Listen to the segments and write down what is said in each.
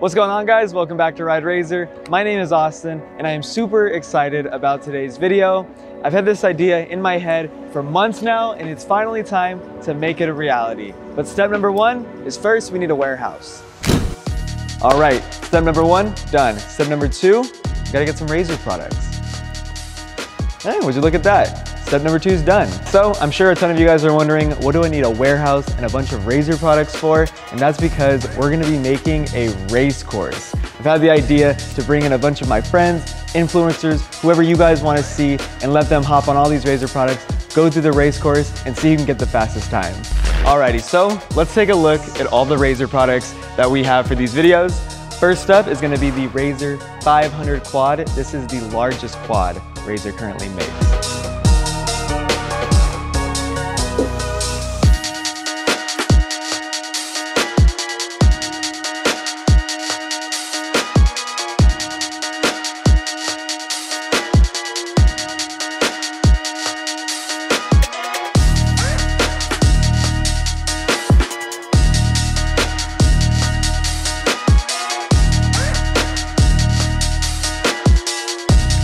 What's going on, guys? Welcome back to RideRazor. My name is Austin and I am super excited about today's video. I've had this idea in my head for months now and it's finally time to make it a reality. But step number one is first we need a warehouse. All right, step number one, done. Step number two, gotta get some Razor products. Hey, would you look at that? Step number two is done. So I'm sure a ton of you guys are wondering, what do I need a warehouse and a bunch of Razor products for? And that's because we're gonna be making a race course. I've had the idea to bring in a bunch of my friends, influencers, whoever you guys wanna see, and let them hop on all these Razor products, go through the race course, and see who can get the fastest time. Alrighty, so let's take a look at all the Razor products that we have for these videos. First up is gonna be the Razor 500 quad. This is the largest quad Razor currently makes.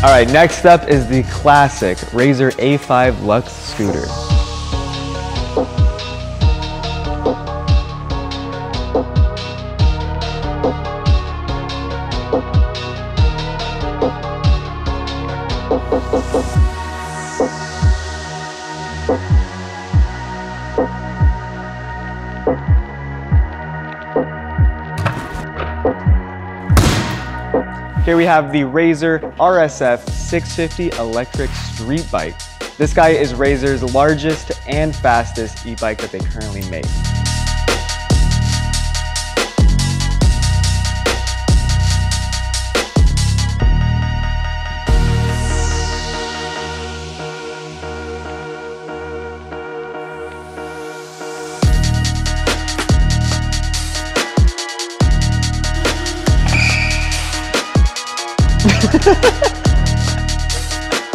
All right, next up is the classic Razor A5 Luxe scooter. Here we have the Razor RSF 650 electric street bike. This guy is Razor's largest and fastest e-bike that they currently make.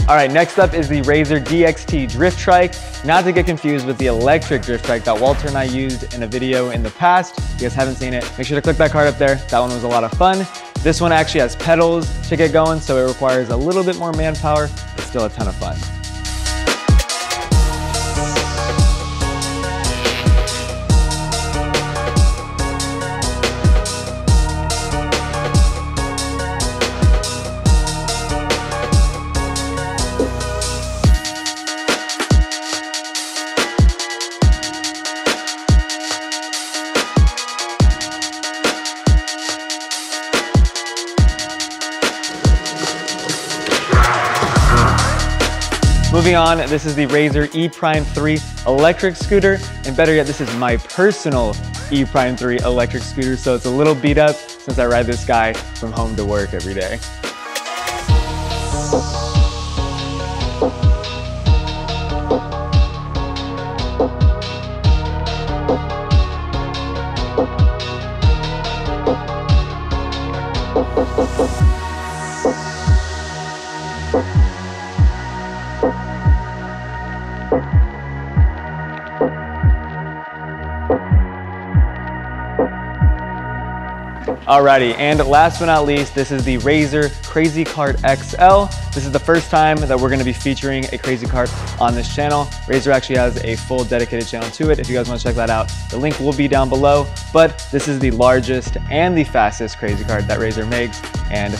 All right, next up is the Razor DXT drift trike. Not to get confused with the electric drift trike that Walter and I used in a video in the past. If you guys haven't seen it, make sure to click that card up there. That one was a lot of fun. This one actually has pedals to get going, so it requires a little bit more manpower, but still a ton of fun. Moving on, this is the Razor E-Prime 3 electric scooter, and better yet, this is my personal E-Prime 3 electric scooter, so it's a little beat up since I ride this guy from home to work every day. Alrighty, and last but not least, this is the Razor CrazyCart XL. This is the first time that we're gonna be featuring a CrazyCart on this channel. Razor actually has a full dedicated channel to it. If you guys wanna check that out, the link will be down below. But this is the largest and the fastest CrazyCart that Razor makes. And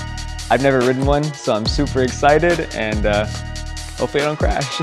I've never ridden one, so I'm super excited and hopefully I don't crash.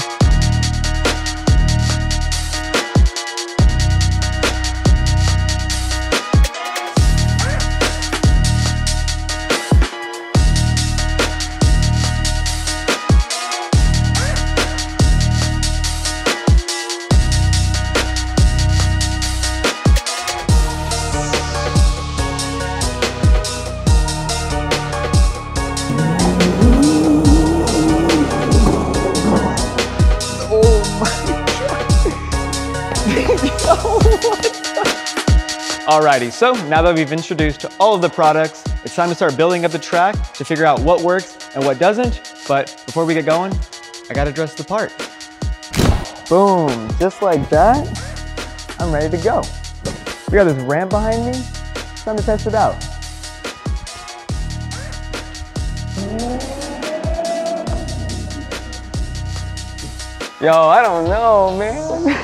Alrighty, so now that we've introduced all of the products, it's time to start building up the track to figure out what works and what doesn't. But before we get going, I gotta dress the part. Boom, just like that, I'm ready to go. We got this ramp behind me, it's time to test it out. Yo, I don't know, man.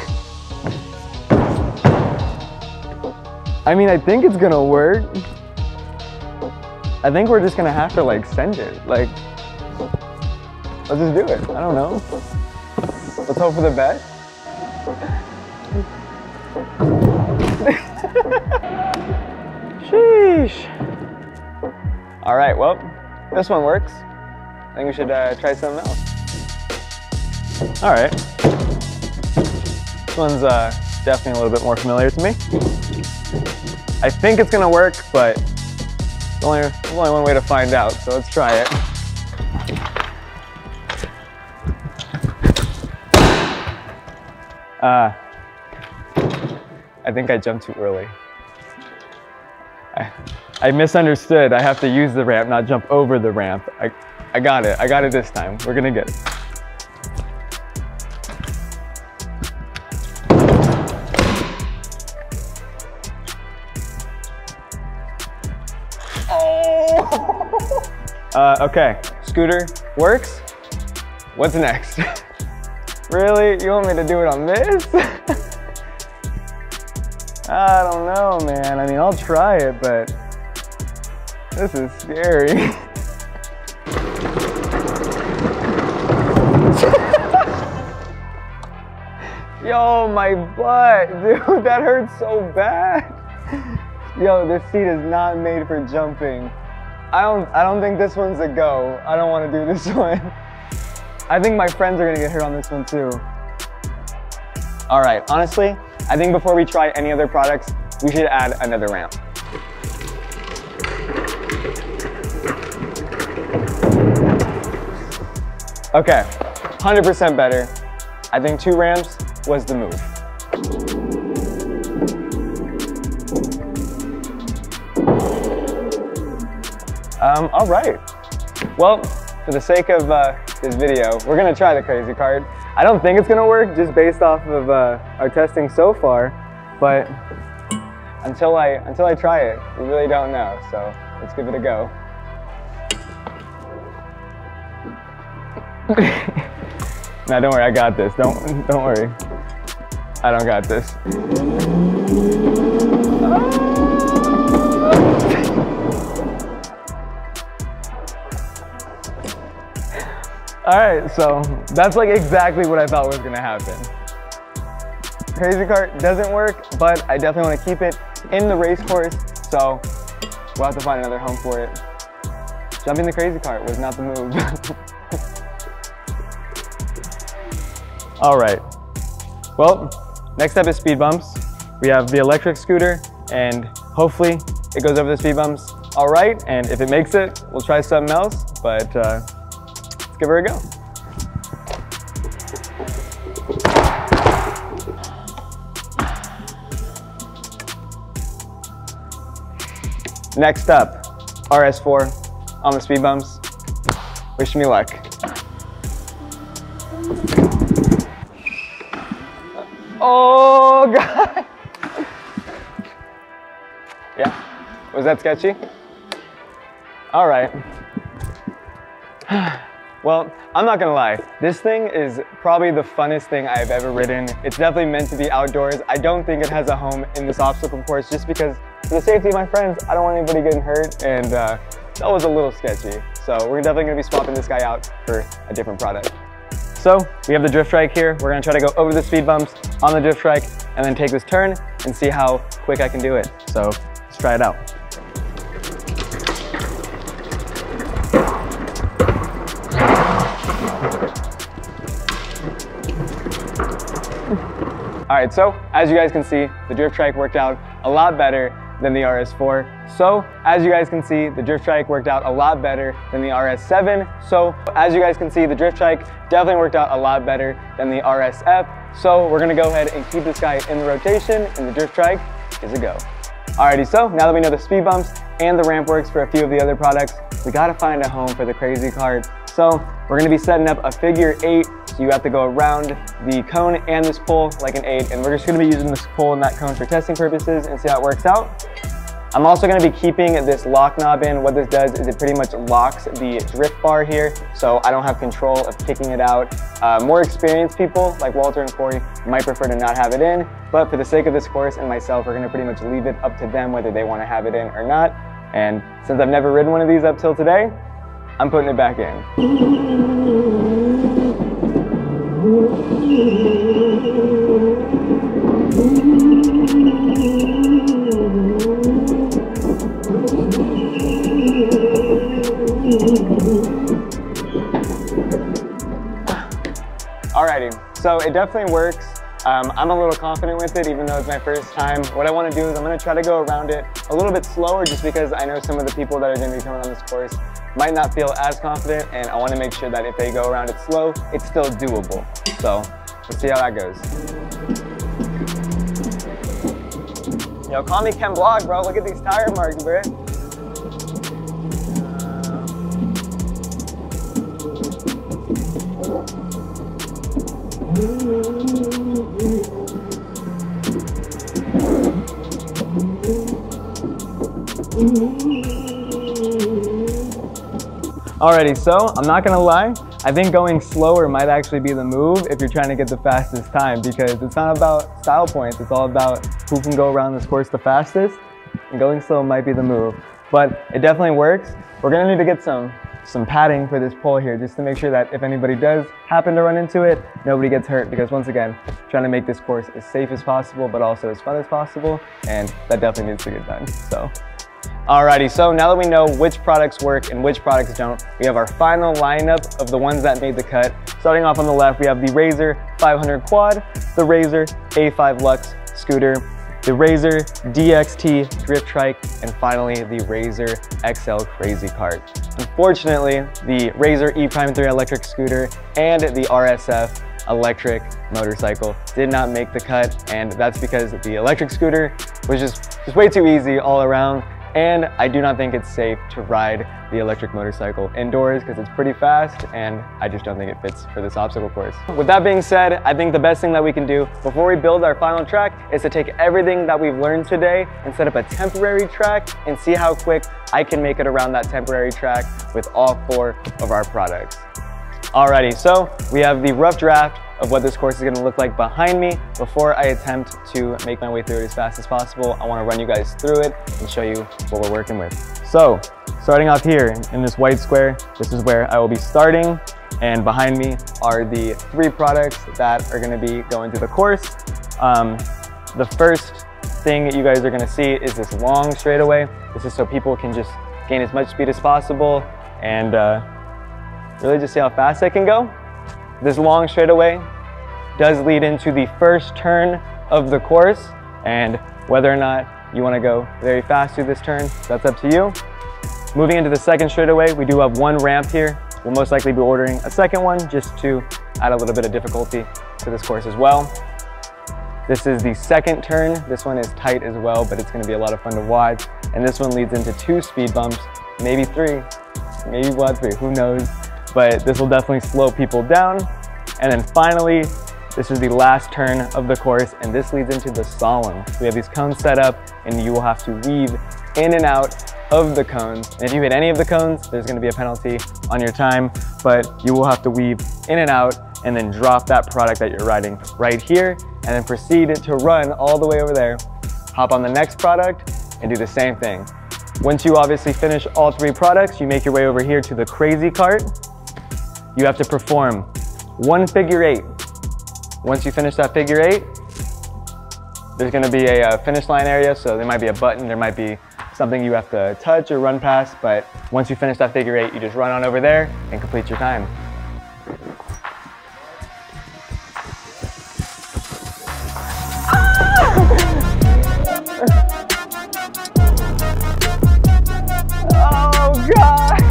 I mean, I think it's gonna work. I think we're just gonna have to like send it. Like, let's just do it. I don't know. Let's hope for the best. Sheesh. All right, well, this one works. I think we should try something else. All right. This one's definitely a little bit more familiar to me. I think it's gonna work, but there's only one way to find out, so let's try it. I think I jumped too early. I misunderstood. I have to use the ramp, not jump over the ramp. I got it. I got it this time. We're gonna get it. Okay, scooter works. What's next? Really? You want me to do it on this? I don't know, man. I mean, I'll try it, but this is scary. Yo, my butt, dude, that hurts so bad. Yo, this seat is not made for jumping. I don't think this one's a go. I don't want to do this one. I think my friends are gonna get hurt on this one too. All right, honestly, I think before we try any other products, we should add another ramp. Okay, 100% better. I think 2 ramps was the move. All right. Well, for the sake of this video, we're gonna try the CrazyCart. I don't think it's gonna work just based off of our testing so far, but until I try it, we really don't know. So let's give it a go. Nah, don't worry, I got this. Don't worry. I don't got this. All right, so that's like exactly what I thought was gonna happen. CrazyCart doesn't work, but I definitely want to keep it in the race course, so we'll have to find another home for it. Jumping the CrazyCart was not the move. All right, well, next up is speed bumps. We have the electric scooter, and hopefully it goes over the speed bumps all right, and if it makes it, we'll try something else, but let's give her a go. Next up, RS4 on the speed bumps. Wish me luck. Oh, God. Yeah, was that sketchy? All right. Well, I'm not gonna lie, this thing is probably the funnest thing I've ever ridden. It's definitely meant to be outdoors. I don't think it has a home in this obstacle course just because for the safety of my friends, I don't want anybody getting hurt, and that was a little sketchy. So we're definitely gonna be swapping this guy out for a different product. So we have the drift trike here. We're gonna try to go over the speed bumps on the drift trike and then take this turn and see how quick I can do it. So let's try it out. All right, so as you guys can see, the drift trike worked out a lot better than the RS4. So as you guys can see, the drift trike worked out a lot better than the RS7. So as you guys can see, the drift trike definitely worked out a lot better than the RSF. So we're gonna go ahead and keep this guy in the rotation, and the drift trike is a go. Alrighty, so now that we know the speed bumps and the ramp works for a few of the other products, we gotta find a home for the CrazyCart. So we're gonna be setting up a figure 8. So you have to go around the cone and this pole like an 8, and we're just gonna be using this pole and that cone for testing purposes and see how it works out. I'm also going to be keeping this lock knob in. What this does is it pretty much locks the drift bar here, so I don't have control of kicking it out. More experienced people like Walter and Corey might prefer to not have it in, but for the sake of this course and myself, we're going to pretty much leave it up to them whether they want to have it in or not. And since I've never ridden one of these up till today, I'm putting it back in. Alrighty, so it definitely works. I'm a little confident with it, even though it's my first time. What I want to do is I'm going to try to go around it a little bit slower, just because I know some of the people that are going to be coming on this course might not feel as confident, and I want to make sure that if they go around it slow, it's still doable. So let's see how that goes. Yo, call me Ken Block, bro. Look at these tire marks, bro. Alrighty, so I'm not gonna lie, I think going slower might actually be the move if you're trying to get the fastest time, because it's not about style points, it's all about who can go around this course the fastest, and going slow might be the move. But it definitely works. We're gonna need to get some padding for this pole here, just to make sure that if anybody does happen to run into it, nobody gets hurt, because once again, trying to make this course as safe as possible, but also as fun as possible, and that definitely needs to get done, so. Alrighty, so now that we know which products work and which products don't, we have our final lineup of the ones that made the cut. Starting off on the left, we have the Razor 500 Quad, the Razor A5 Luxe Scooter, the Razor DXT Drift Trike, and finally the Razor XL CrazyCart. Unfortunately, the Razor E'3 electric scooter and the RSF electric motorcycle did not make the cut, and that's because the electric scooter was just way too easy all around. And I do not think it's safe to ride the electric motorcycle indoors because it's pretty fast, and I just don't think it fits for this obstacle course. With that being said, I think the best thing that we can do before we build our final track is to take everything that we've learned today and set up a temporary track and see how quick I can make it around that temporary track with all 4 of our products. Alrighty, so we have the rough draft of what this course is going to look like behind me. Before I attempt to make my way through it as fast as possible, I want to run you guys through it and show you what we're working with. So, starting off here in this white square, this is where I will be starting, and behind me are the 3 products that are going to be going through the course. The first thing you guys are going to see is this long straightaway. This is so people can just gain as much speed as possible and really just see how fast they can go. This long straightaway does lead into the first turn of the course, and whether or not you want to go very fast through this turn, that's up to you. Moving into the second straightaway, we do have 1 ramp here. We'll most likely be ordering a second one just to add a little bit of difficulty to this course as well. This is the second turn. This one is tight as well, but it's going to be a lot of fun to watch. And this one leads into 2 speed bumps, maybe 3, maybe we'll have 3, who knows. But this will definitely slow people down. And then finally, this is the last turn of the course, and this leads into the slalom. We have these cones set up, and you will have to weave in and out of the cones. And if you hit any of the cones, there's going to be a penalty on your time, but you will have to weave in and out and then drop that product that you're riding right here, and then proceed to run all the way over there, hop on the next product, and do the same thing. Once you obviously finish all 3 products, you make your way over here to the CrazyCart. You have to perform 1 figure 8. Once you finish that figure 8, there's going to be a finish line area, so there might be a button, there might be something you have to touch or run past, but once you finish that figure 8, you just run on over there and complete your time. Oh God!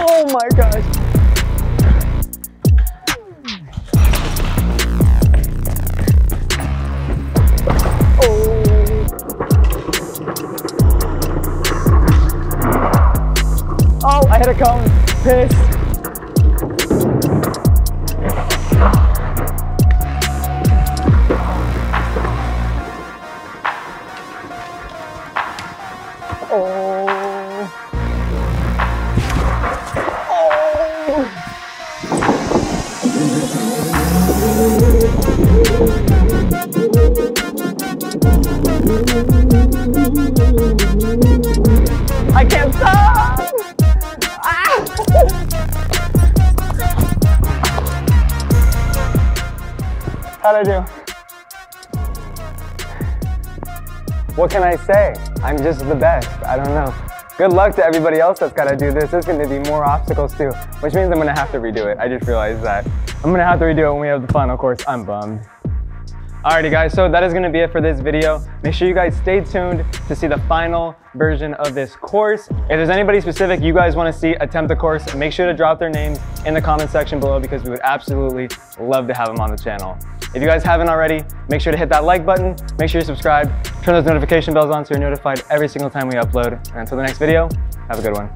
Oh my gosh. Oh, I hit a cone. Pissed. Oh. Oh. I can't stop. How'd I do? What can I say? I'm just the best. I don't know. Good luck to everybody else that's got to do this. There's going to be more obstacles too, which means I'm going to have to redo it. I just realized that. I'm going to have to redo it when we have the final course. I'm bummed. Alrighty guys, so that is going to be it for this video. Make sure you guys stay tuned to see the final version of this course. If there's anybody specific you guys want to see attempt the course, make sure to drop their names in the comment section below because we would absolutely love to have them on the channel. If you guys haven't already, make sure to hit that like button, make sure you subscribe, turn those notification bells on so you're notified every single time we upload. And until the next video, have a good one.